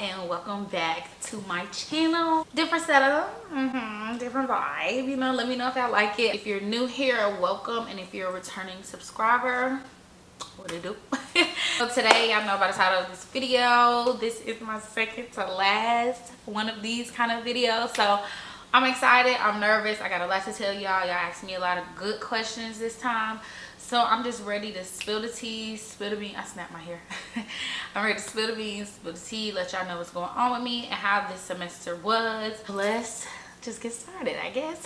and welcome back to my channel. Different setup, different vibe, you know. Let me know if y'all like it. If you're new here, welcome, and if you're a returning subscriber, what it do? So today, y'all know by the title of this video, this is my second to last one of these kind of videos. So I'm excited, I'm nervous, I got a lot to tell y'all. Y'all asked me a lot of good questions this time, so I'm just ready to spill the tea, spill the beans. I snapped my hair. I'm ready to spill the beans, spill the tea, let y'all know what's going on with me and how this semester was. Let's just get started, I guess.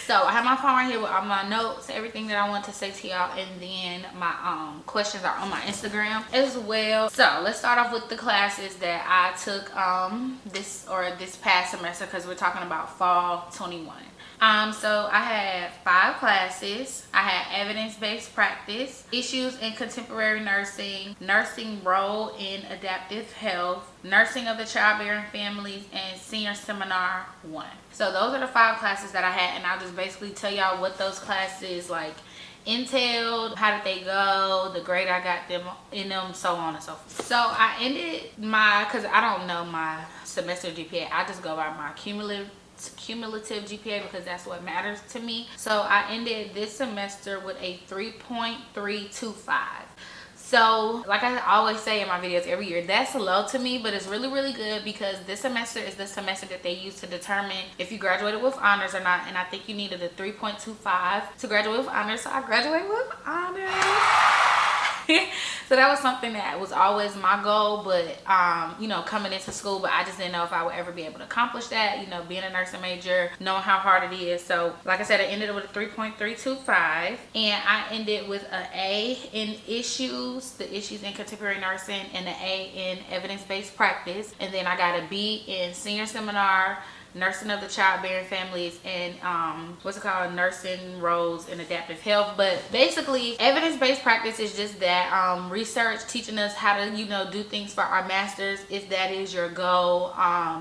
So I have my phone right here with all my notes, everything that I want to say to y'all, and then my questions are on my Instagram as well. So let's start off with the classes that I took this past semester, because we're talking about fall 21. So I had 5 classes. I had evidence-based practice, issues in contemporary nursing, nursing role in adaptive health, nursing of the childbearing families, and senior seminar 1. So those are the 5 classes that I had, and I'll just basically tell y'all what those classes like entailed, how did they go, the grade I got them in them, so on and so forth. So I ended because I don't know my semester GPA, I just go by my cumulative GPA because that's what matters to me. So I ended this semester with a 3.325. So like I always say in my videos every year, that's low to me, but it's really good because this semester is the semester that they use to determine if you graduated with honors or not, and I think you needed a 3.25 to graduate with honors, so I graduated with honors. So that was something that was always my goal, but you know, coming into school, but I just didn't know if I would ever be able to accomplish that, you know, being a nursing major, knowing how hard it is. So like I said, I ended with a 3.325, and I ended with an A in issues, the issues in contemporary nursing, and an A in evidence-based practice, and then I got a B in senior seminar, nursing of the childbearing families, and nursing roles in adaptive health. But basically, evidence-based practice is just that research, teaching us how to, you know, do things for our masters if that is your goal.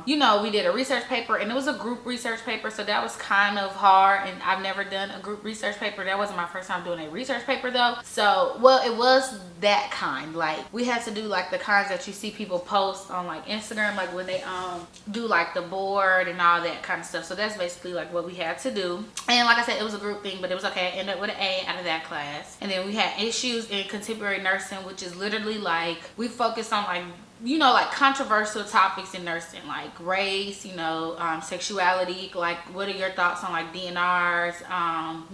You know, we did a research paper, and it was a group research paper, so that was kind of hard, and I've never done a group research paper. That wasn't my first time doing a research paper though. So, well, it was that kind. Like, we had to do like the kinds that you see people post on like Instagram, like when they do like the board and all that kind of stuff. So that's basically like what we had to do. And like I said, it was a group thing, but it was okay. I ended up with an A out of that class. And then we had issues in contemporary nursing, which is literally like we focused on like, you know, like controversial topics in nursing, like race, you know, sexuality, like what are your thoughts on like DNRs,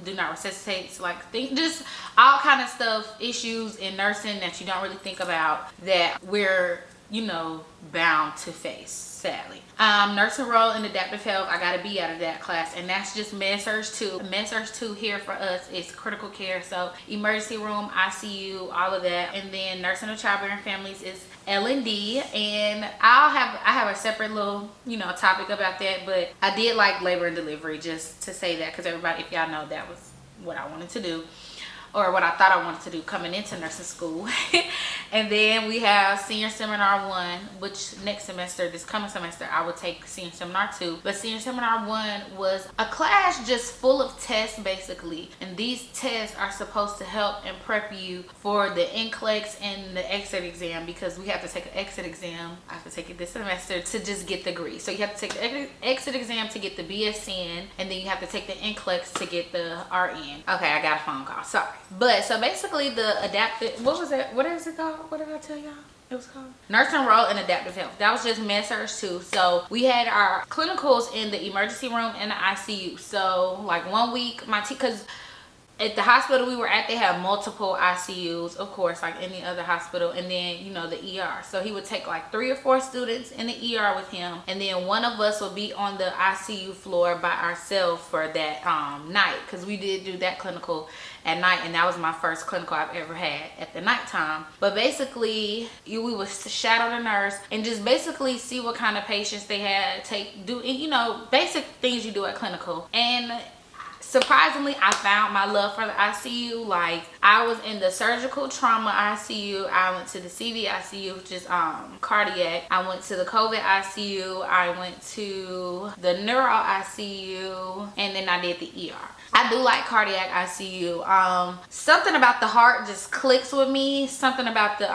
do not resuscitate, like just all kind of stuff, issues in nursing that you don't really think about that we're, you know, bound to face, sadly. Nursing role in adaptive health, I got a B out of that class, and that's just med-surg 2. Med-surg 2 here for us is critical care, so emergency room, ICU, all of that. And then nursing of childbearing families is L&D, and I have a separate little, you know, topic about that, but I did like labor and delivery, just to say that, because everybody, if y'all know, that was what I wanted to do, or what I thought I wanted to do coming into nursing school. And then we have senior seminar 1, which next semester, this coming semester, I would take senior seminar 2. But senior seminar 1 was a class just full of tests basically, and these tests are supposed to help and prep you for the NCLEX and the exit exam, because we have to take an exit exam. I have to take it this semester to just get the degree. So you have to take the exit exam to get the BSN, and then you have to take the NCLEX to get the RN. Okay, I got a phone call, sorry. But so basically the adaptive, what was it? What is it called? What did I tell y'all it was called? Nursing role in adaptive health. That was just med-surg 2. So we had our clinicals in the emergency room and the ICU. So like 1 week, because at the hospital we were at, they have multiple ICUs, of course, like any other hospital, and then, you know, the ER. So he would take like 3 or 4 students in the ER with him, and then one of us would be on the ICU floor by ourselves for that night, because we did do that clinical at night, and that was my first clinical I've ever had at the nighttime. But basically, we would shadow the nurse and just basically see what kind of patients they had, you know, basic things you do at clinical. And surprisingly, I found my love for the ICU. Like, I was in the surgical trauma ICU, I went to the CV ICU, which is cardiac, I went to the COVID ICU, I went to the neuro ICU, and then I did the ER. I do like cardiac ICU. Something about the heart just clicks with me. Something about the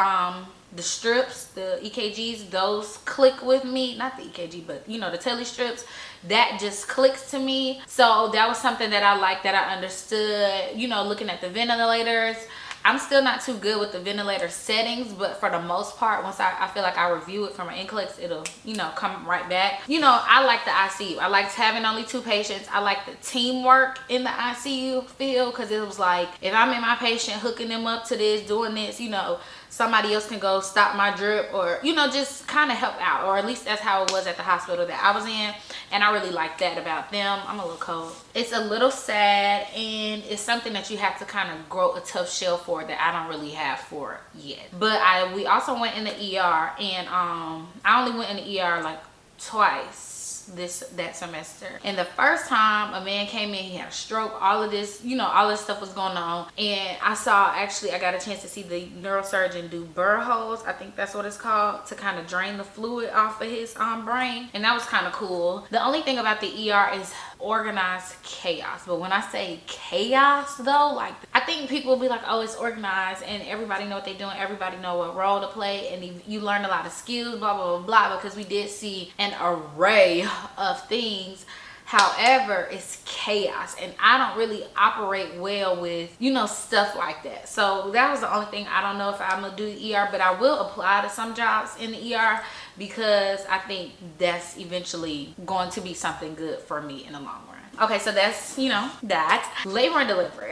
the strips, the EKGs, those click with me. Not the EKG, but you know, the tele strips, that just clicks to me. So that was something that I liked, that I understood. You know, looking at the ventilators, I'm still not too good with the ventilator settings, but for the most part, once I feel like I review it from an NCLEX, it'll, you know, come right back. You know, I like the ICU. I liked having only 2 patients. I like the teamwork in the ICU field, because it was like, if I'm in my patient, hooking them up to this, doing this, you know, somebody else can go stop my drip, or, you know, just kind of help out. Or at least that's how it was at the hospital that I was in, and I really like that about them. I'm a little cold. It's a little sad, and it's something that you have to kind of grow a tough shell for, that I don't really have for yet. But we also went in the ER, and I only went in the ER like twice that semester. And the first time a man came in, he had a stroke, all of this, you know, all this stuff was going on. And I got a chance to see the neurosurgeon do burr holes, I think that's what it's called, to kind of drain the fluid off of his brain. And that was kind of cool. The only thing about the ER is organized chaos. But when I say chaos though, like, I think people will be like, oh, it's organized and everybody know what they're doing, everybody know what role to play, and you learn a lot of skills, blah blah blah blah, because we did see an array of things. However, it's chaos, and I don't really operate well with, you know, stuff like that. So that was the only thing. I don't know if I'm gonna do the ER, but I will apply to some jobs in the ER, because I think that's eventually going to be something good for me in the long run. Okay, so that's, you know, that. Labor and delivery.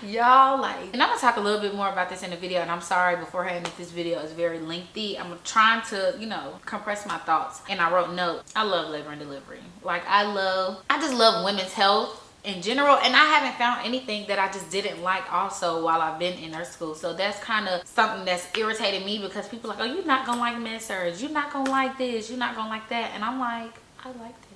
Y'all, like, and I'm gonna talk a little bit more about this in the video, and I'm sorry beforehand if this video is very lengthy. I'm trying to, you know, compress my thoughts, and I wrote notes. I love labor and delivery. Like, I just love women's health in general, and I haven't found anything that I just didn't like also while I've been in nurse school. So that's kind of something that's irritated me, because people are like, oh, you're not gonna like med-surg, you're not gonna like this, you're not gonna like that, and I'm like, I like that.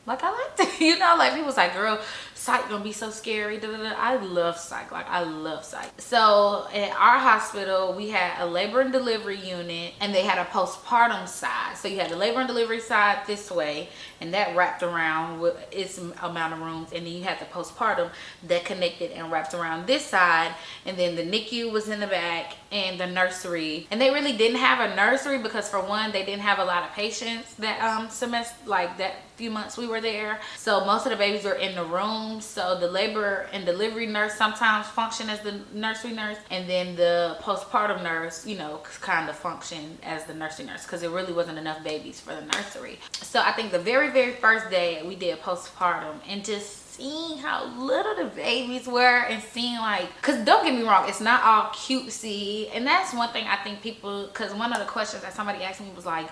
Like, I like that, you know, like, people's like, girl, psych gonna be so scary, da, da, da. I love psych. Like, I love psych. So at our hospital, we had a labor and delivery unit, and they had a postpartum side. So you had the labor and delivery side this way, and that wrapped around with its amount of rooms, and then you had the postpartum that connected and wrapped around this side, and then the NICU was in the back, and the nursery. And they really didn't have a nursery because, for one, they didn't have a lot of patients that semester, like that few months we were there. So most of the babies were in the room. So the labor and delivery nurse sometimes functioned as the nursery nurse, and then the postpartum nurse, you know, kind of functioned as the nursery nurse, because there really wasn't enough babies for the nursery. So I think the very first day we did postpartum, and just seeing how little the babies were, and seeing, like, because don't get me wrong, it's not all cutesy, and that's one thing I think people, because one of the questions that somebody asked me was like,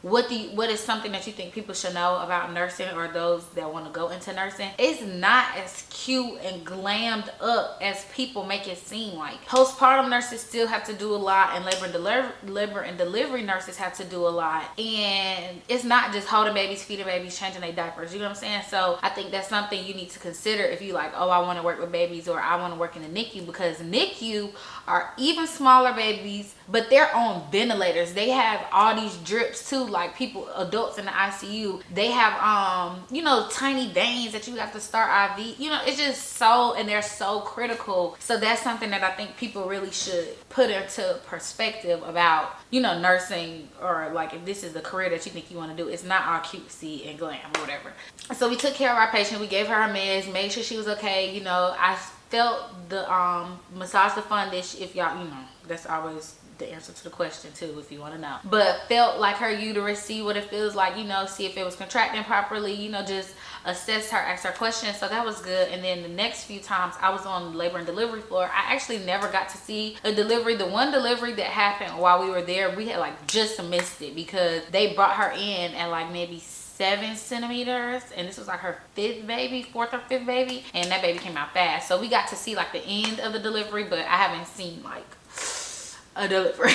what is something that you think people should know about nursing, or those that want to go into nursing? It's not as cute and glammed up as people make it seem. Like, postpartum nurses still have to do a lot, and labor and delivery nurses have to do a lot, and it's not just holding babies, feeding babies, changing their diapers, you know what I'm saying? So I think that's something you need to consider if you like, oh, I want to work with babies, or I want to work in the NICU, because NICU are even smaller babies, but they're on ventilators. They have all these drips too, like adults in the ICU. They have you know, tiny veins that you have to start IV, you know. It's just so, and they're so critical. So that's something that I think people really should put into perspective about, you know, nursing, or like, if this is the career that you think you want to do, it's not all cutesy and glam or whatever. So we took care of our patient, we gave her her meds, made sure she was okay. You know, I felt the massage the fundus, if y'all, you know, that's always the answer to the question too, if you want to know. But felt like her uterus, see what it feels like, you know, see if it was contracting properly, you know, just assess her, ask her questions. So that was good. And then the next few times I was on the labor and delivery floor, I actually never got to see a delivery. The one delivery that happened while we were there, we had like just missed it, because they brought her in at like maybe 7 centimeters, and this was like her 4th or 5th baby, and that baby came out fast. So we got to see like the end of the delivery, but I haven't seen like a delivery.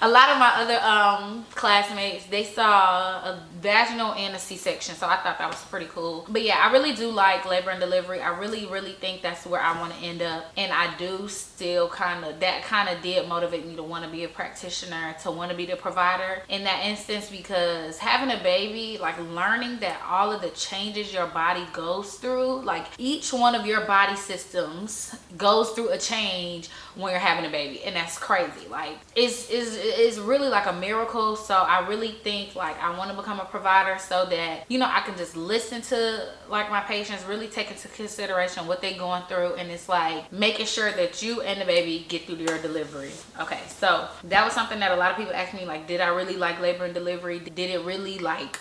A lot of my other classmates, they saw a vaginal and a C-section, so I thought that was pretty cool. But yeah, I really do like labor and delivery. I really think that's where I want to end up, and I do still that kind of did motivate me to want to be a practitioner, to want to be the provider in that instance, because having a baby, like learning that all of the changes your body goes through, like each one of your body systems goes through a change when you're having a baby, and that's crazy. Like it's really like a miracle. So I really think like I want to become a provider so that, you know, I can just listen to like my patients, really take into consideration what they're going through, and it's like making sure that you and the baby get through your delivery. Okay, so that was something that a lot of people asked me, like, did I really like labor and delivery? Did it really, like,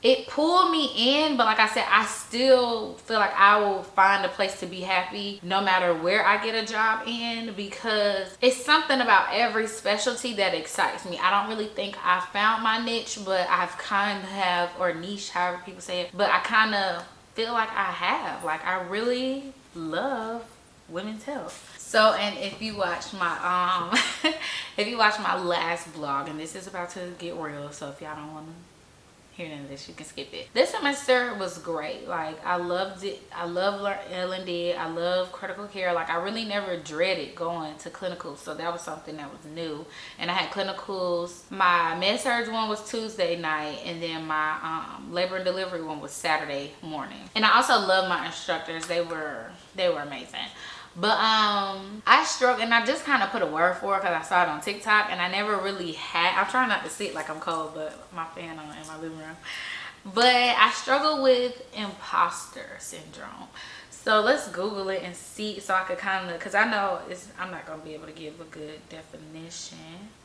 it pulled me in? But like I said, I still feel like I will find a place to be happy no matter where I get a job in, because it's something about every specialty that excites me. I don't really think I found my niche, but I've kind of have, or niche, however people say it, but I kind of feel like I have. Like, I really love women's health. So, and if you watch my if you watch my last vlog, and this is about to get real, so if y'all don't want to hear none of this, you can skip it. This semester was great. Like, I loved it. I love L&D. I love critical care. Like, I really never dreaded going to clinicals, so that was something that was new. And I had clinicals. My med-surg one was Tuesday night, and then my labor and delivery one was Saturday morning. And I also love my instructors. They were amazing. But I struggled, and I just kind of put a word for it because I saw it on TikTok, and I never really had. I'm trying not to sit like I'm cold, but my fan on in my living room. But I struggle with imposter syndrome. So let's Google it and see, so I could kind of, because I know I'm not going to be able to give a good definition.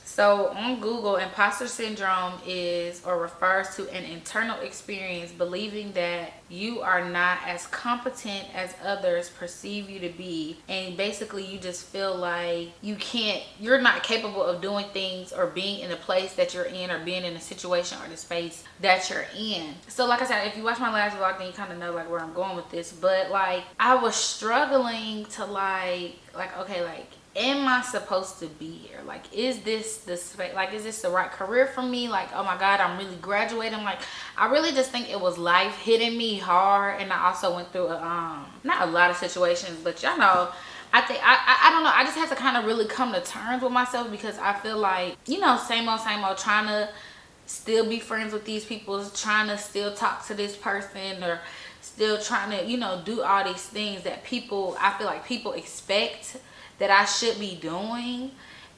So on Google, imposter syndrome is or refers to an internal experience believing that you are not as competent as others perceive you to be, and basically you just feel like you're not capable of doing things or being in the place that you're in, or being in a situation or the space that you're in. So like I said, if you watch my last vlog, then you kind of know like where I'm going with this. But like, I was struggling to like okay, like, am I supposed to be here? Like, is this the space? Like, is this the right career for me? Like, oh my God, I'm really graduating. Like, I really just think it was life hitting me hard. And I also went through not a lot of situations, but y'all know, I think I don't know, I just had to kind of really come to terms with myself, because I feel like, you know, same old, trying to still be friends with these people, trying to still talk to this person, or still trying to, you know, do all these things that I feel like people expect that I should be doing.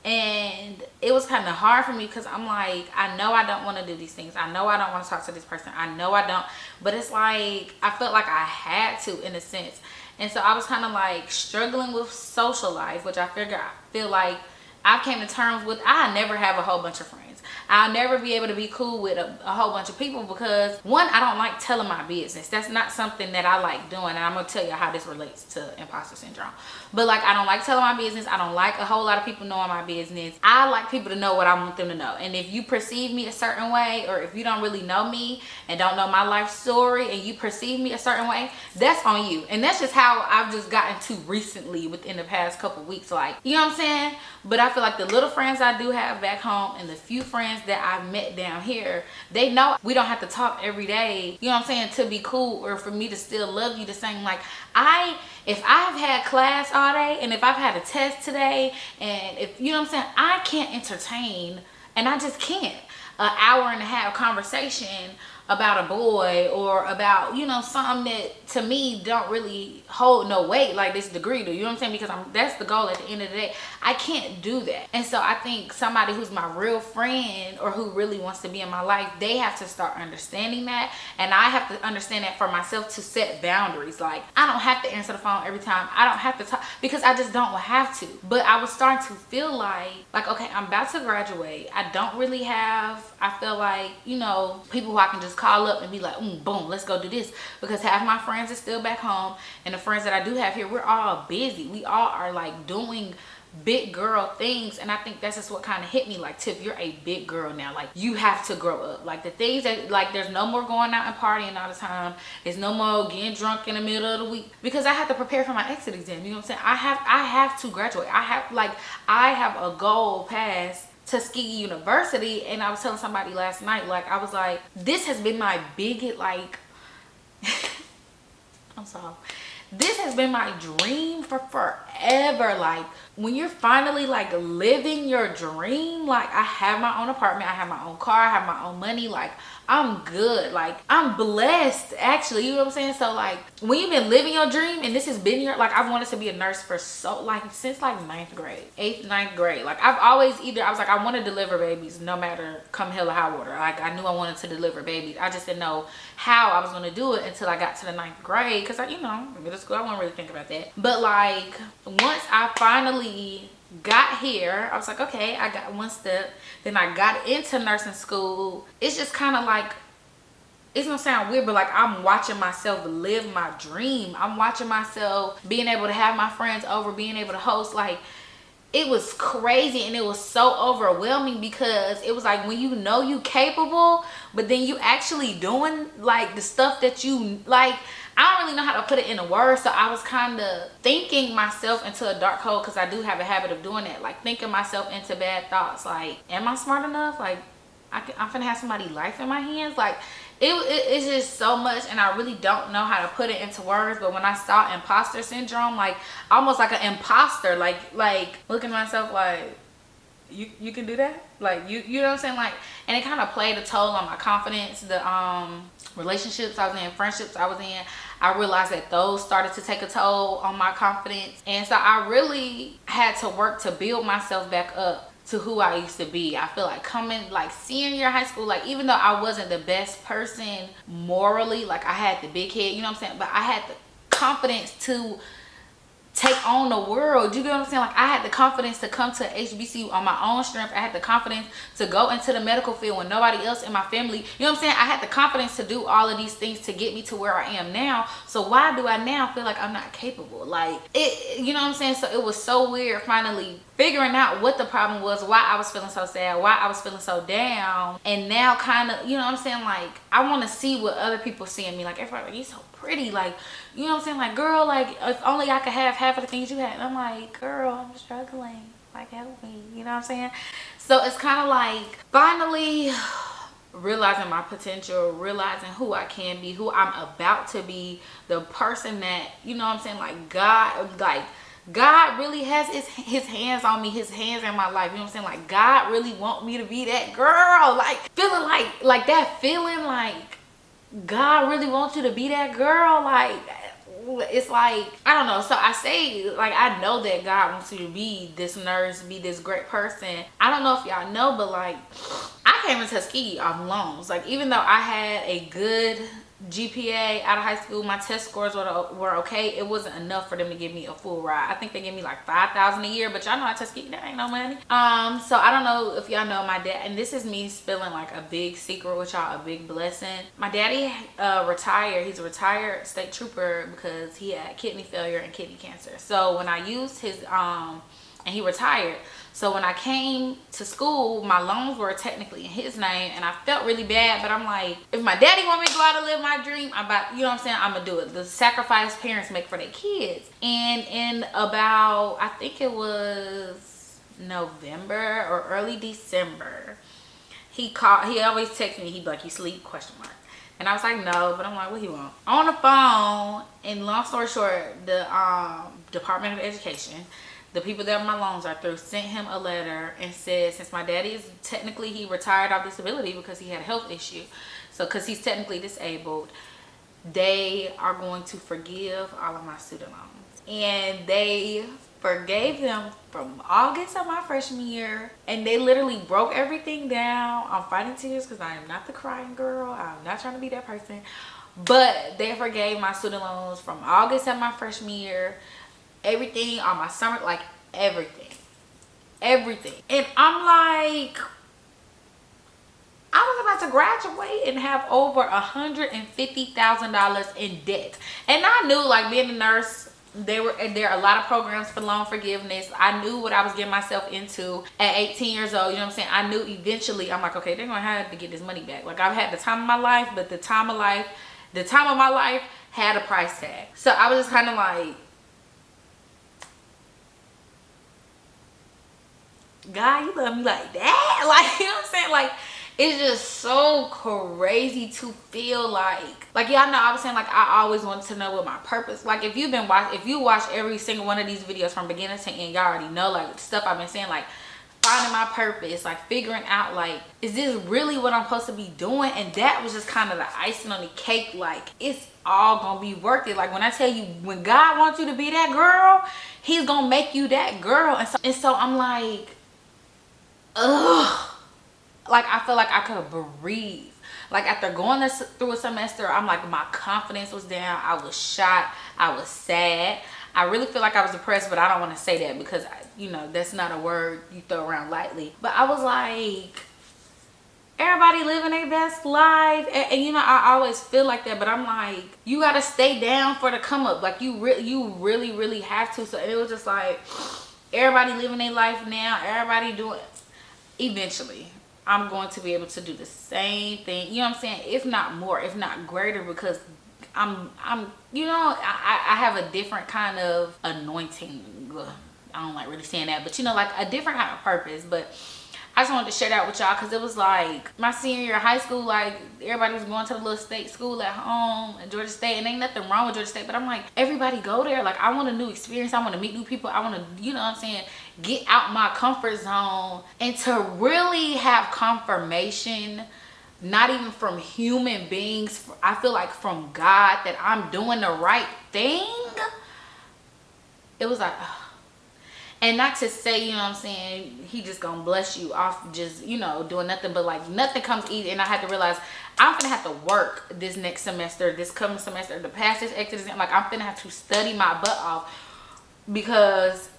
And it was kind of hard for me, because I'm like, I know I don't want to do these things. I know I don't want to talk to this person. I know I don't. But it's like, I felt like I had to, in a sense. And so I was kind of like struggling with social life, which I feel like I came to terms with. I never have a whole bunch of friends. I'll never be able to be cool with a whole bunch of people, because one, I don't like telling my business. That's not something that I like doing, and I'm gonna tell you how this relates to imposter syndrome. But like, I don't like telling my business. I don't like a whole lot of people knowing my business. I like people to know what I want them to know. And if you perceive me a certain way, or if you don't really know me and don't know my life story, and you perceive me a certain way, that's on you. And that's just how I've just gotten to recently within the past couple weeks. Like, you know what I'm saying? But I feel like the little friends I do have back home, and the few friends that I've met down here, they know we don't have to talk every day, you know what I'm saying, to be cool, or for me to still love you the same. Like, if I've had class all day, and if I've had a test today, and if, you know what I'm saying, I can't entertain, and I just can't, an hour and a half conversation about a boy, or about, you know, something that to me don't really hold no weight like this degree do, you know what I'm saying, because that's the goal at the end of the day. I can't do that. And so I think somebody who's my real friend, or who really wants to be in my life, they have to start understanding that, and I have to understand that for myself, to set boundaries. Like, I don't have to answer the phone every time. I don't have to talk, because I just don't have to. But I was starting to feel like okay, I'm about to graduate. I don't really have, I feel like, you know, people who I can just call up and be like, boom, let's go do this, because half my friends are still back home, and the friends that I do have here, we're all busy. We all are like doing big girl things, and I think that's just what kind of hit me. Like, Tiff, you're a big girl now. Like, you have to grow up. Like, the things that, like, there's no more going out and partying all the time. There's no more getting drunk in the middle of the week, because I have to prepare for my exit exam. You know what I'm saying? I have to graduate. I have a goal past Tuskegee University. And I was telling somebody last night, like, I was like, this has been my biggest, like, I'm sorry. This has been my dream for forever. Like, when you're finally like living your dream, like, I have my own apartment, I have my own car, I have my own money, like, I'm good, like, I'm blessed, actually, you know what I'm saying? So like, when you've been living your dream and this has been your, like, I've wanted to be a nurse for so, like, since like ninth grade, 8th, 9th grade. Like, I've always I was like, I want to deliver babies no matter come hell or high water. Like, I knew I wanted to deliver babies. I just didn't know how I was going to do it until I got to the 9th grade, because I, you know, middle school, I wasn't really think about that. But like, once I finally got here, I was like, okay, I got one step. Then I got into nursing school. It's just kind of like, it's gonna sound weird, but like, I'm watching myself live my dream. I'm watching myself being able to have my friends over, being able to host. Like, it was crazy, and it was so overwhelming, because it was like, when you know you capable, but then you actually doing like the stuff that you like, I don't really know how to put it in a word. So I was kind of thinking myself into a dark hole, because I do have a habit of doing that, like thinking myself into bad thoughts. Like, am I smart enough? Like, I'm finna have somebody's life in my hands. Like, it's just so much, and I really don't know how to put it into words. But when I saw imposter syndrome, like, almost like an imposter, like looking at myself like, you can do that, like, you know what I'm saying? Like, and it kind of played a toll on my confidence. The relationships I was in, friendships I was in, I realized that those started to take a toll on my confidence. And so I really had to work to build myself back up to who I used to be. I feel like coming like senior high school, like, even though I wasn't the best person morally, like, I had the big head, you know what I'm saying, but I had the confidence to take on the world. You get what I'm saying? Like, I had the confidence to come to HBCU on my own strength. I had the confidence to go into the medical field when nobody else in my family, you know what I'm saying? I had the confidence to do all of these things to get me to where I am now. So why do I now feel like I'm not capable? Like, it, you know what I'm saying? So it was so weird finally figuring out what the problem was, why I was feeling so sad, why I was feeling so down. And now kind of, you know what I'm saying, like, I want to see what other people see in me. Like, everybody, like, you're so pretty, like, you know what I'm saying, like, girl, like, if only I could have half of the things you had. And I'm like, girl, I'm struggling, like, help me, you know what I'm saying? So it's kind of like finally realizing my potential, realizing who I can be, who I'm about to be, the person that, you know what I'm saying, like, God really has his hands on me, his hands in my life, you know what I'm saying? Like, God really want me to be that girl, like, feeling like that feeling, like, God really wants you to be that girl. Like, it's like, I don't know. So I say, like, I know that God wants you to be this nurse, be this great person. I don't know if y'all know, but like, I came to Tuskegee off loans. Like, even though I had a good GPA out of high school, my test scores were okay, it wasn't enough for them to give me a full ride. I think they gave me like $5,000 a year, but y'all know at Tuskegee, that ain't no money. So I don't know if y'all know my dad, and this is me spilling like a big secret with y'all, a big blessing. My daddy retired. He's a retired state trooper because he had kidney failure and kidney cancer. So when I used his and he retired. So when I came to school, my loans were technically in his name, and I felt really bad, but I'm like, if my daddy want me to go out and live my dream, I'm about, you know what I'm saying, I'm gonna do it. The sacrifice parents make for their kids. And in about, I think it was November or early December, he called, he always texted me, he'd be like, you sleep, question mark. And I was like, no, but I'm like, what he want? On the phone, and long story short, the Department of Education, the people that my loans are through, sent him a letter and said, since my daddy is technically, he retired off disability because he had a health issue. So, because he's technically disabled, they are going to forgive all of my student loans. And they forgave them from August of my freshman year. And they literally broke everything down. I'm fighting tears because I am not the crying girl. I'm not trying to be that person. But they forgave my student loans from August of my freshman year. Everything on my summer, like everything. And I'm like, I was about to graduate and have over $150,000 in debt. And I knew, like, being a nurse, there are a lot of programs for loan forgiveness. I knew what I was getting myself into at 18 years old, you know what I'm saying? I knew eventually, I'm like, okay, they're gonna have to get this money back. Like, I've had the time of my life, but the time of my life had a price tag. So I was just kind of like, God, you love me like that? Like, you know what I'm saying? Like, it's just so crazy to feel like y'all know I was saying, like, I always wanted to know what my purpose. Like, if you watch every single one of these videos from beginning to end, y'all already know, like, stuff I've been saying, like finding my purpose, like figuring out, like, is this really what I'm supposed to be doing? And that was just kind of the icing on the cake. Like, it's all gonna be worth it. Like, when I tell you, when God wants you to be that girl, he's gonna make you that girl. And so I'm like, ugh, like, I feel like I could breathe. Like, after going through a semester, I'm like, my confidence was down. I was shot. I was sad. I really feel like I was depressed, but I don't want to say that because, you know, that's not a word you throw around lightly. But I was like, everybody living their best life. And you know, I always feel like that, but I'm like, you got to stay down for the come up. Like, you really have to. So it was just like, everybody living their life now. Everybody doing, eventually I'm going to be able to do the same thing, you know what I'm saying, if not more, if not greater, because I'm you know, I have a different kind of anointing. Ugh, I don't like really saying that, but you know, like a different kind of purpose. But I just wanted to share that with y'all because it was like my senior year of high school, like everybody was going to the little state school at home in Georgia State, and ain't nothing wrong with Georgia State, but I'm like, everybody go there. Like, I want a new experience. I want to meet new people. I want to, you know what I'm saying, get out my comfort zone, and to really have confirmation, not even from human beings, I feel like from God, that I'm doing the right thing. It was like, ugh. And not to say, you know what I'm saying, he just gonna bless you off just, you know, doing nothing, but like nothing comes easy. And I had to realize I'm gonna have to work this next semester, this coming semester, to pass this exit exam. Like, I'm gonna have to study my butt off, because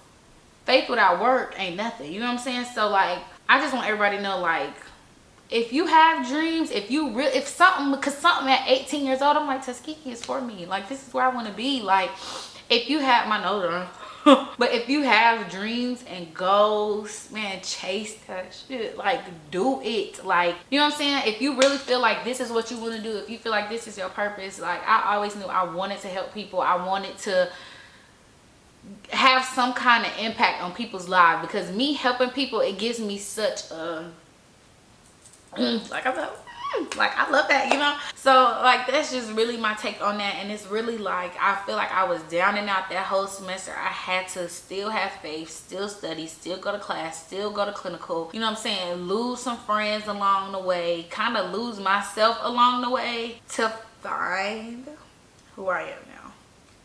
faith without work ain't nothing, you know what I'm saying? So like, I just want everybody to know, like, if you have dreams, if something at 18 years old, I'm like, Tuskegee is for me. Like, this is where I want to be. Like, if you have my note but if you have dreams and goals, man, chase that shit. Like, do it. Like, you know what I'm saying? If you really feel like this is what you want to do, if you feel like this is your purpose, like, I always knew I wanted to help people. I wanted to have some kind of impact on people's lives, because me helping people, it gives me such a I love that, you know. So like, that's just really my take on that. And it's really like, I feel like I was down and out that whole semester. I had to still have faith, still study, still go to class, still go to clinical, you know what I'm saying, lose some friends along the way, kind of lose myself along the way, to find who I am now.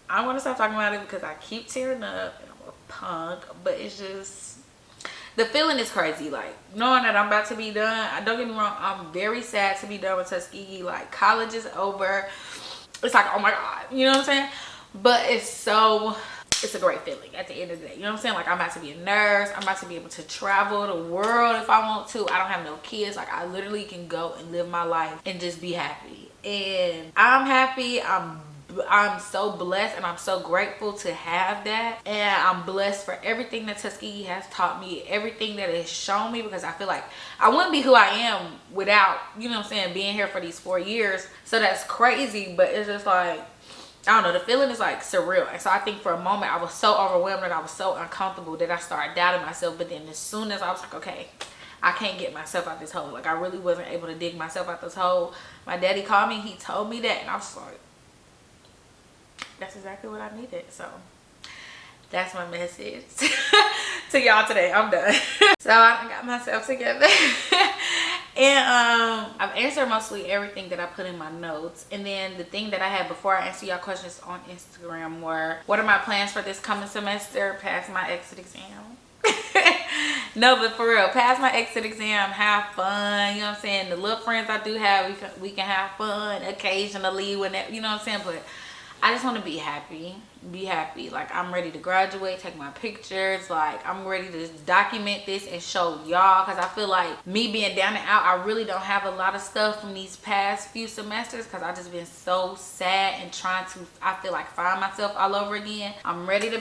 I want to stop talking about it because I keep tearing up and I'm a punk, but it's just, the feeling is crazy. Like, knowing that I'm about to be done, don't get me wrong, I'm very sad to be done with Tuskegee. Like, college is over. It's like, oh my God, you know what I'm saying? But it's a great feeling at the end of the day, you know what I'm saying? Like, I'm about to be a nurse. I'm about to be able to travel the world if I want to. I don't have no kids. Like, I literally can go and live my life and just be happy. And I'm happy. I'm so blessed, and I'm so grateful to have that. And I'm blessed for everything that Tuskegee has taught me, everything that it's shown me, because I feel like I wouldn't be who I am without, you know what I'm saying, being here for these 4 years. So that's crazy, but it's just like, I don't know, the feeling is like surreal. And so I think for a moment I was so overwhelmed and I was so uncomfortable that I started doubting myself. But then as soon as I was like, okay, I can't get myself out this hole. Like, I really wasn't able to dig myself out this hole. My daddy called me, he told me that, and I was like, that's exactly what I needed. So that's my message to y'all today. I'm done. So I got myself together. And I've answered mostly everything that I put in my notes. And then the thing that I had before I answer y'all questions on Instagram were, what are my plans for this coming semester? Pass my exit exam. No, but for real, pass my exit exam, have fun, you know what I'm saying? The little friends I do have, we can have fun occasionally when that, you know what I'm saying? But I just want to be happy. Like, I'm ready to graduate, take my pictures. Like, I'm ready to document this and show y'all, because I feel like me being down and out, I really don't have a lot of stuff from these past few semesters, because I've just been so sad and trying to, I feel like, find myself all over again. I'm ready to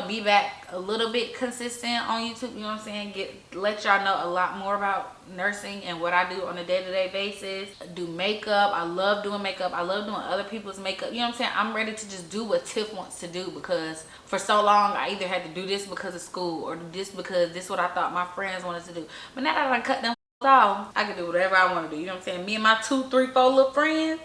be back a little bit consistent on YouTube, you know what I'm saying? Let y'all know a lot more about nursing and what I do on a day-to-day basis. Do makeup. I love doing makeup. I love doing other people's makeup, you know what I'm saying? I'm ready to just do what Tiff wants wants to do, because for so long I either had to do this because of school or do this because this is what I thought my friends wanted to do. But now that I cut them off, I can do whatever I want to do. You know what I'm saying? Me and my 2, 3, 4 little friends,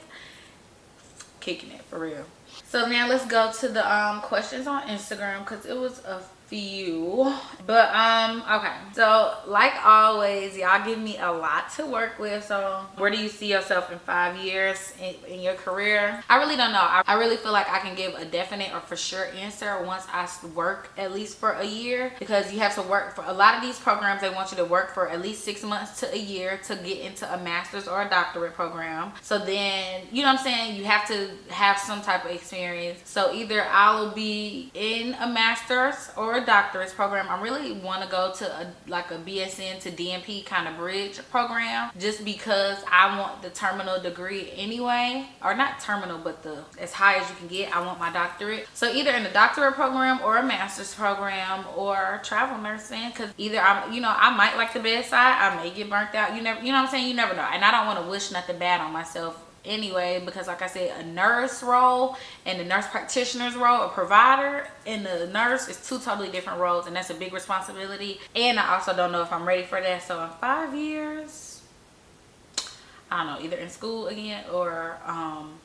kicking it for real. So now let's go to the questions on Instagram, because it was a few. But okay, so like always, y'all give me a lot to work with. So where do you see yourself in 5 years in your career? I really don't know. I really feel like I can give a definite or for sure answer once I work at least for a year, because you have to work for a lot of these programs. They want you to work for at least 6 months to a year to get into a master's or a doctorate program. So then, you know what I'm saying, you have to have some type of experience. So either I'll be in a master's or a doctorate program. I really want to go to like a BSN to DNP kind of bridge program, just because I want the terminal degree anyway, or not terminal, but the as high as you can get. I want my doctorate. So either in the doctorate program or a master's program or travel nursing, because either I'm, you know, I might like the bedside, I may get burnt out. You never, you know what I'm saying, you never know. And I don't want to wish nothing bad on myself anyway, because like I said, a nurse role and the nurse practitioner's role, a provider and the nurse, is 2 totally different roles, and that's a big responsibility. And I also don't know if I'm ready for that. So in 5 years, I don't know, either in school again or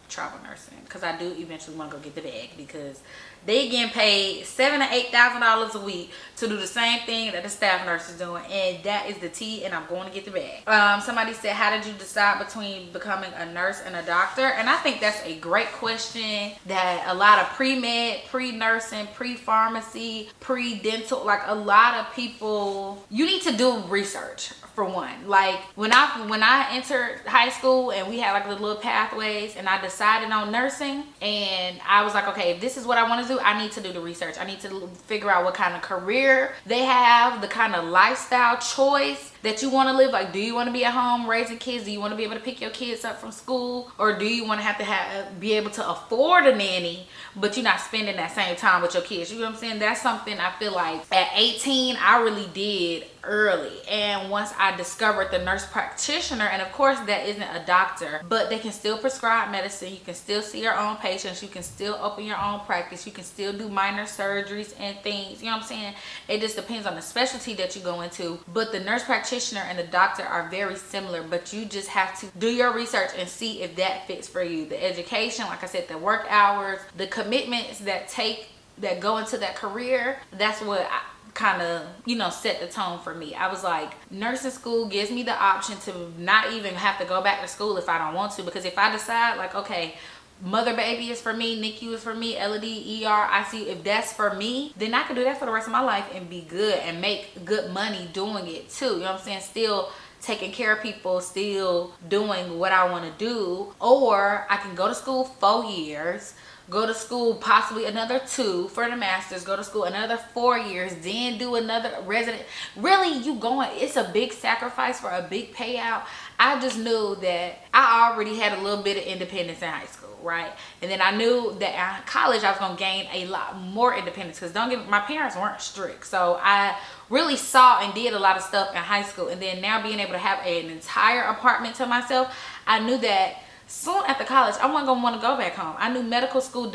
travel nursing, because I do eventually want to go get the bag, because they getting paid $7,000 to $8,000 a week to do the same thing that the staff nurse is doing, and that is the tea, and I'm going to get the bag. Somebody said, how did you decide between becoming a nurse and a doctor? And I think that's a great question that a lot of pre-med, pre-nursing, pre-pharmacy, pre-dental, like a lot of people, you need to do research. For one, like when I entered high school and we had like the little pathways, and I decided on nursing, and I was like, okay, if this is what I want to do, I need to do the research. I need to figure out what kind of career they have, the kind of lifestyle choice that you want to live. Like, do you want to be at home raising kids? Do you want to be able to pick your kids up from school? Or do you want to be able to afford a nanny, but you're not spending that same time with your kids? You know what I'm saying? That's something I feel like at 18, I really did early. And once I discovered the nurse practitioner, and of course that isn't a doctor, but they can still prescribe medicine. You can still see your own patients. You can still open your own practice. You can still do minor surgeries and things. You know what I'm saying? It just depends on the specialty that you go into. But the nurse practitioner and the doctor are very similar, but you just have to do your research and see if that fits for you. The education, like I said, the work hours, the commitments that go into that career, that's what kind of, you know, set the tone for me. I was like, nursing school gives me the option to not even have to go back to school if I don't want to, because if I decide like, okay, mother baby is for me, NICU is for me, LD, ER, ICU, if that's for me, then I can do that for the rest of my life and be good and make good money doing it too. You know what I'm saying? Still taking care of people, still doing what I want to do. Or I can go to school 4 years, go to school possibly another 2 for the master's, go to school another 4 years, then do another resident. Really, it's a big sacrifice for a big payout. I just knew that I already had a little bit of independence in high school, right? And then I knew that in college I was going to gain a lot more independence, because my parents weren't strict. So I really saw and did a lot of stuff in high school. And then now being able to have an entire apartment to myself, I knew that soon after college I wasn't going to want to go back home. I knew medical school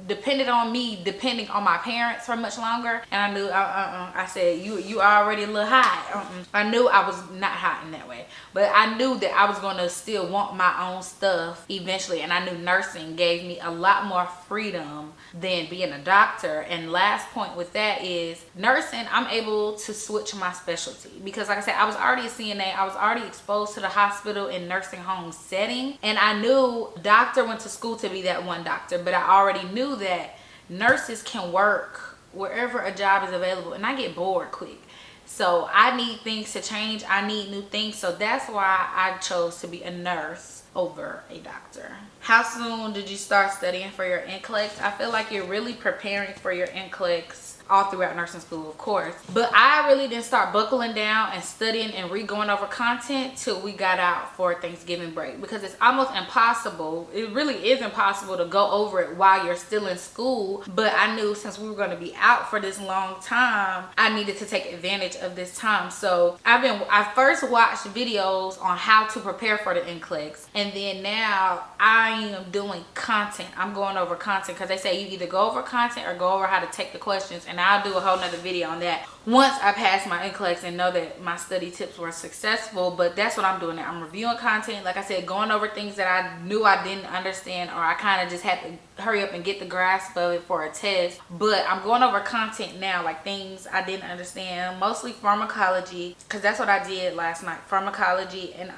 depended on me, depending on my parents for much longer. And I knew, I said, you already a little hot. I knew I was not hot in that way, but I knew that I was going to still want my own stuff eventually. And I knew nursing gave me a lot more freedom than being a doctor. And last point with that is nursing, I'm able to switch my specialty, because like I said, I was already a CNA. I was already exposed to the hospital and nursing home setting, and I knew doctor went to school to be that one doctor, but I already knew that nurses can work wherever a job is available, and I get bored quick. So I need things to change. I need new things. So that's why I chose to be a nurse over a doctor. How soon did you start studying for your NCLEX? I feel like you're really preparing for your NCLEX all throughout nursing school, of course. But I really didn't start buckling down and studying and re-going over content till we got out for Thanksgiving break, because it's almost impossible. It really is impossible to go over it while you're still in school. But I knew since we were going to be out for this long time, I needed to take advantage of this time. So I first watched videos on how to prepare for the NCLEX, and then now I am doing content. I'm going over content, because they say you either go over content or go over how to take the questions, and I'll do a whole nother video on that once I pass my NCLEX and know that my study tips were successful. But that's what I'm doing now. I'm reviewing content, like I said, going over things that I knew I didn't understand, or I kind of just had to hurry up and get the grasp of it for a test. But I'm going over content now, like things I didn't understand, mostly pharmacology, because that's what I did last night. Pharmacology and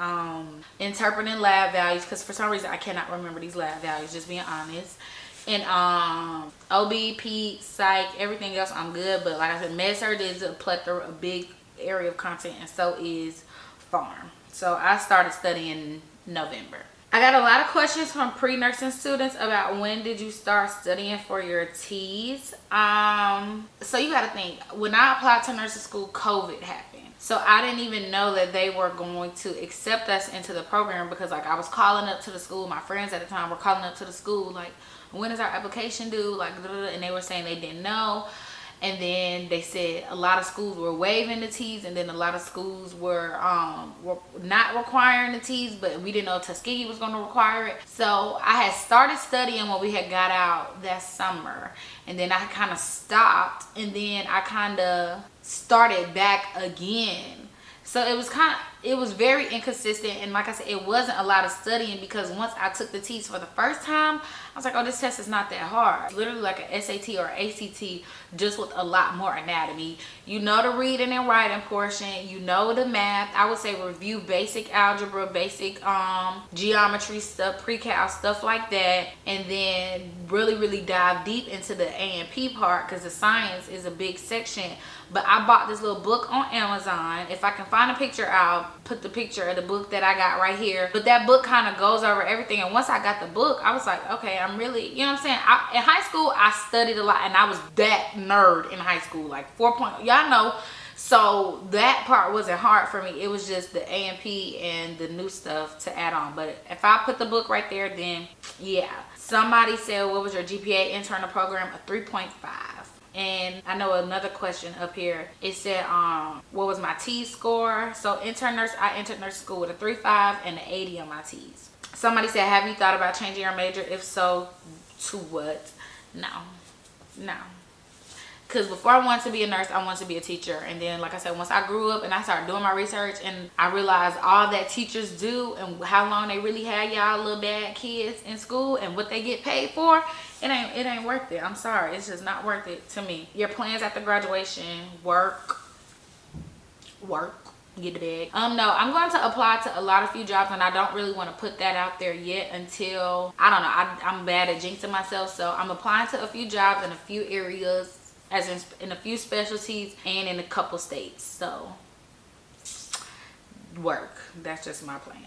interpreting lab values, because for some reason I cannot remember these lab values, just being honest. And OB, Peds, Psych, everything else I'm good. But like I said, med-surg is a plethora, a big area of content, and so is pharm. So I started studying in November. I got a lot of questions from pre-nursing students about when did you start studying for your T's. So you gotta think, when I applied to nursing school, COVID happened. So I didn't even know that they were going to accept us into the program, because like I was calling up to the school, my friends at the time were calling up to the school like, when is our application due, like, and they were saying they didn't know. And then they said a lot of schools were waiving the T's, and then a lot of schools were not requiring the T's, but we didn't know if Tuskegee was going to require it. So I had started studying when we had got out that summer, and then I kind of stopped, and then I kind of started back again. So it was very inconsistent, and like I said, it wasn't a lot of studying, because once I took the T's for the first time, I was like, oh, this test is not that hard. It's literally like an SAT or ACT, just with a lot more anatomy. You know the reading and writing portion, you know the math. I would say review basic algebra, basic geometry stuff, pre-cal stuff like that, and then really dive deep into the A&P part, because the science is a big section. But I bought this little book on Amazon. If I can find a picture, I'll put the picture of the book that I got right here. But that book kind of goes over everything. And once I got the book, I was like, okay, I'm really, you know what I'm saying? In high school, I studied a lot, and I was that nerd in high school, like 4 point, y'all know. So that part wasn't hard for me. It was just the A&P and the new stuff to add on. But if I put the book right there, then yeah. Somebody said, what was your GPA internal program? A 3.5. And I know another question up here. It said, what was my T score? So I entered nursing school with a 3.5 and an 80 on my T's. Somebody said, have you thought about changing your major? If so, to what? No. Because before I wanted to be a nurse, I wanted to be a teacher. And then, like I said, once I grew up and I started doing my research, and I realized all that teachers do and how long they really had y'all little bad kids in school and what they get paid for, it ain't worth it. I'm sorry. It's just not worth it to me. Your plans after graduation: work, get the bag. No, I'm going to apply to a few jobs, and I don't really want to put that out there yet until, I don't know, I'm bad at jinxing myself. So I'm applying to a few jobs in a few areas, as in a few specialties, and in a couple states. So work, that's just my plans.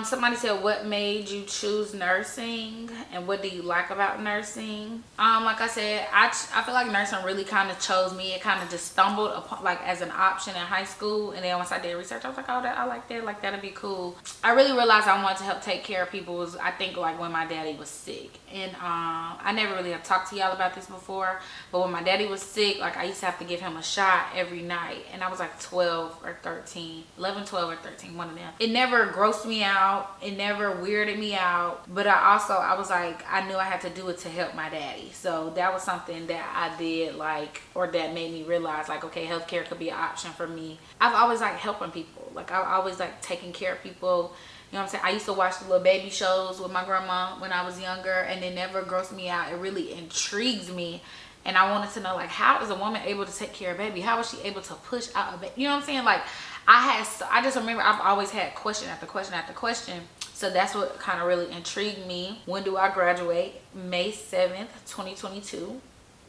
Somebody said, what made you choose nursing, and what do you like about nursing? Like I said, I feel like nursing really kind of chose me. It kind of just stumbled upon, like, as an option in high school, and then once I did research, I was like, oh, I like that, like, that'd be cool. I really realized I wanted to help take care of people was, I think, like, when my daddy was sick. And I never really have talked to y'all about this before, but when my daddy was sick, like, I used to have to give him a shot every night, and I was like 12 or 13, 11, 12 or 13, one of them. It never grossed me out, it never weirded me out, but I was like, I knew I had to do it to help my daddy. So that was something that I did, like, or that made me realize, like, okay, healthcare could be an option for me. I've always liked helping people. Like, I've always liked taking care of people. You know what I'm saying? I used to watch the little baby shows with my grandma when I was younger, and it never grossed me out. It really intrigues me. And I wanted to know, like, how is a woman able to take care of a baby? How is she able to push out a baby? You know what I'm saying? Like, I just remember I've always had question after question after question. So that's what kind of really intrigued me. When do I graduate? May 7th, 2022.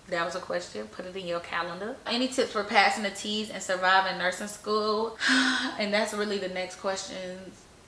That was a question. Put it in your calendar. Any tips for passing the T's and surviving nursing school? And that's really the next question.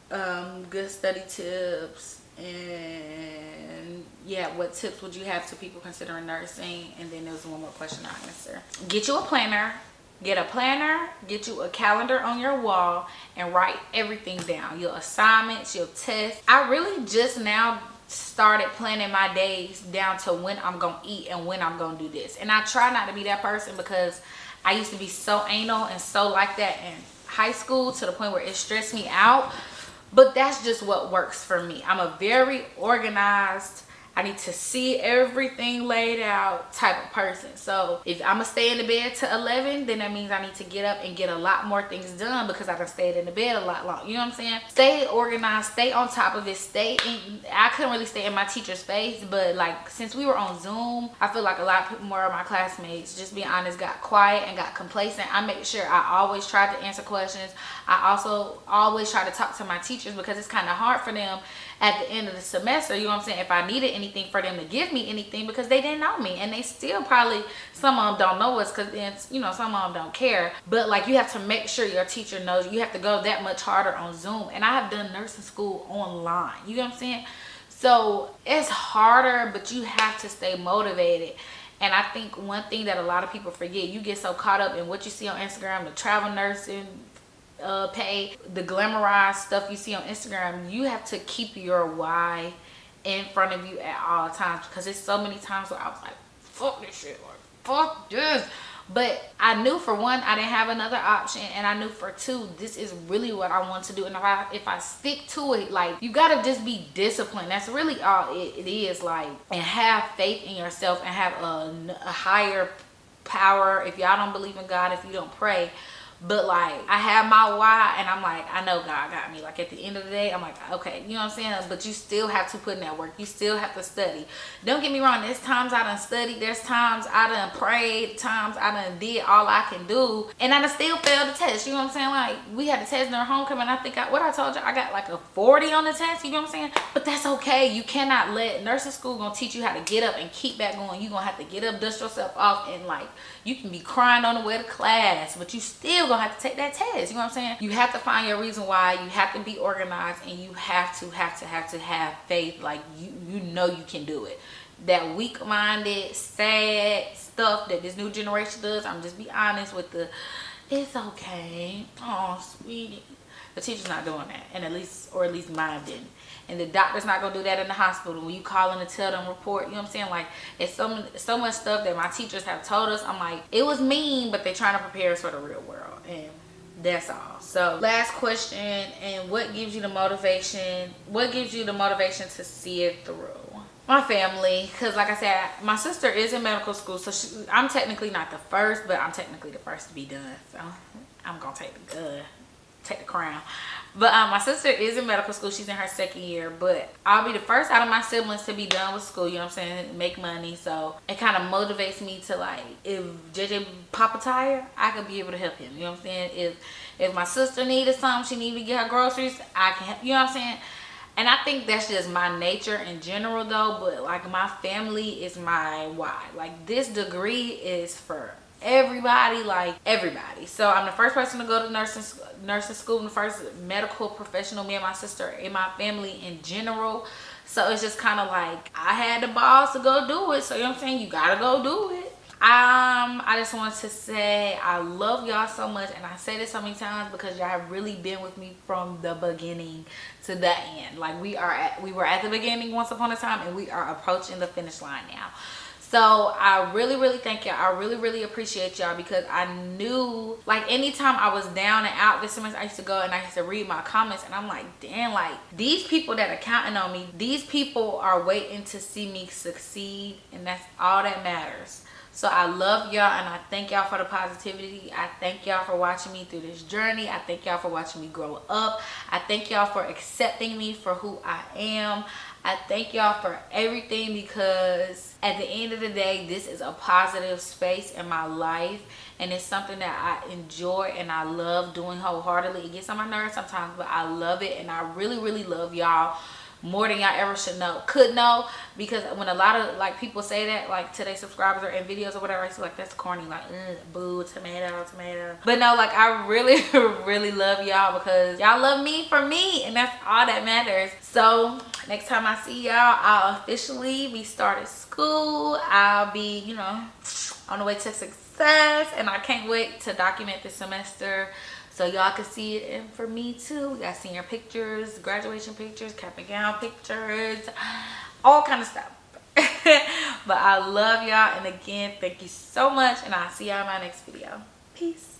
Good study tips. And yeah, what tips would you have to people considering nursing? And then there's one more question I answer. Get you a planner. Get a planner, get you a calendar on your wall, and write everything down. Your assignments, your tests. I really just now started planning my days down to when I'm gonna eat and when I'm gonna do this. And I try not to be that person because I used to be so anal and so like that in high school to the point where it stressed me out. But that's just what works for me. I'm a very organized, I need to see everything laid out type of person. So if I'm gonna stay in the bed till 11, then that means I need to get up and get a lot more things done because I done stayed in the bed a lot long. You know what I'm saying? Stay organized, stay on top of it, stay in. I couldn't really stay in my teacher's face, but like since we were on Zoom, I feel like a lot of people, more of my classmates, just being honest, got quiet and got complacent. I make sure I always try to answer questions. I also always try to talk to my teachers because it's kind of hard for them at the end of the semester, you know what I'm saying, if I needed anything for them to give me anything because they didn't know me. And they still probably, some of them don't know us because, you know, some of them don't care. But like you have to make sure your teacher knows. You have to go that much harder on Zoom. And I have done nursing school online. You know what I'm saying? So it's harder, but you have to stay motivated. And I think one thing that a lot of people forget, you get so caught up in what you see on Instagram, the travel nursing pay, the glamorized stuff you see on Instagram. You have to keep your why in front of you at all times, because there's so many times where I was like, fuck this shit, like fuck this. But I knew for one, I didn't have another option, and I knew for two, this is really what I want to do. And if I stick to it, like, you gotta just be disciplined. That's really all it is, like, and have faith in yourself and have a higher power. If y'all don't believe in God, if you don't pray, but like I have my why, and I'm like, I know God got me. Like at the end of the day, I'm like, okay, you know what I'm saying? But you still have to put in that work. You still have to study. Don't get me wrong, there's times I done studied, there's times I done prayed, times I done did all I can do, and I done still failed the test. You know what I'm saying? Like we had a test during homecoming. I think what I told you, I got like a 40 on the test. You know what I'm saying? But that's okay. You cannot let nursing school gonna teach you how to get up and keep back going. You gonna have to get up, dust yourself off, and like you can be crying on the way to class, but you still gonna have to take that test. You know what I'm saying? You have to find your reason why. You have to be organized, and you have to have faith. Like you know you can do it. That weak-minded, sad stuff that this new generation does, I'm just be honest with the, it's okay. Oh, sweetie. The teacher's not doing that, and at least mine didn't. And the doctor's not gonna do that in the hospital. When you call in to tell them report, you know what I'm saying? Like it's so much stuff that my teachers have told us. I'm like, it was mean, but they're trying to prepare us for the real world, and that's all. So last question, and what gives you the motivation? What gives you the motivation to see it through? My family, because like I said, my sister is in medical school, so I'm technically not the first, but I'm technically the first to be done. So I'm gonna take the crown. But my sister is in medical school. She's in her second year, but I'll be the first out of my siblings to be done with school, you know what I'm saying, make money. So it kind of motivates me to, like, if JJ pop a tire, I could be able to help him, you know what I'm saying? If my sister needed something, she needed to get her groceries, I can help, you know what I'm saying? And I think that's just my nature in general though, but like my family is my why. Like this degree is for everybody, like everybody. So I'm the first person to go to nursing school, and the first medical professional, me and my sister in my family in general. So it's just kind of like I had the balls to go do it. So you know what I'm saying, you gotta go do it. I just want to say I love y'all so much, and I say this so many times because y'all have really been with me from the beginning to the end. Like we were at the beginning once upon a time, and we are approaching the finish line now. So I really thank y'all. I really appreciate y'all, because I knew, like, anytime I was down and out this semester, I used to go and I used to read my comments, and I'm like, damn, like these people that are counting on me, these people are waiting to see me succeed, and that's all that matters. So I love y'all, and I thank y'all for the positivity. I thank y'all for watching me through this journey. I thank y'all for watching me grow up. I thank y'all for accepting me for who I am. I thank y'all for everything, because at the end of the day, this is a positive space in my life, and it's something that I enjoy and I love doing wholeheartedly. It gets on my nerves sometimes, but I love it, and I really love y'all more than y'all ever could know, because when a lot of like people say that, like to their subscribers or in videos or whatever, I see like that's corny, like boo, tomato. But no, like I really love y'all, because y'all love me for me, and that's all that matters. So Next time I see y'all, I'll officially be started school. I'll be, you know, on the way to success, and I can't wait to document this semester so y'all can see it. And for me too, we got senior pictures, graduation pictures, cap and gown pictures, all kind of stuff. But I love y'all, and again, thank you so much, and I'll see y'all in my next video. Peace.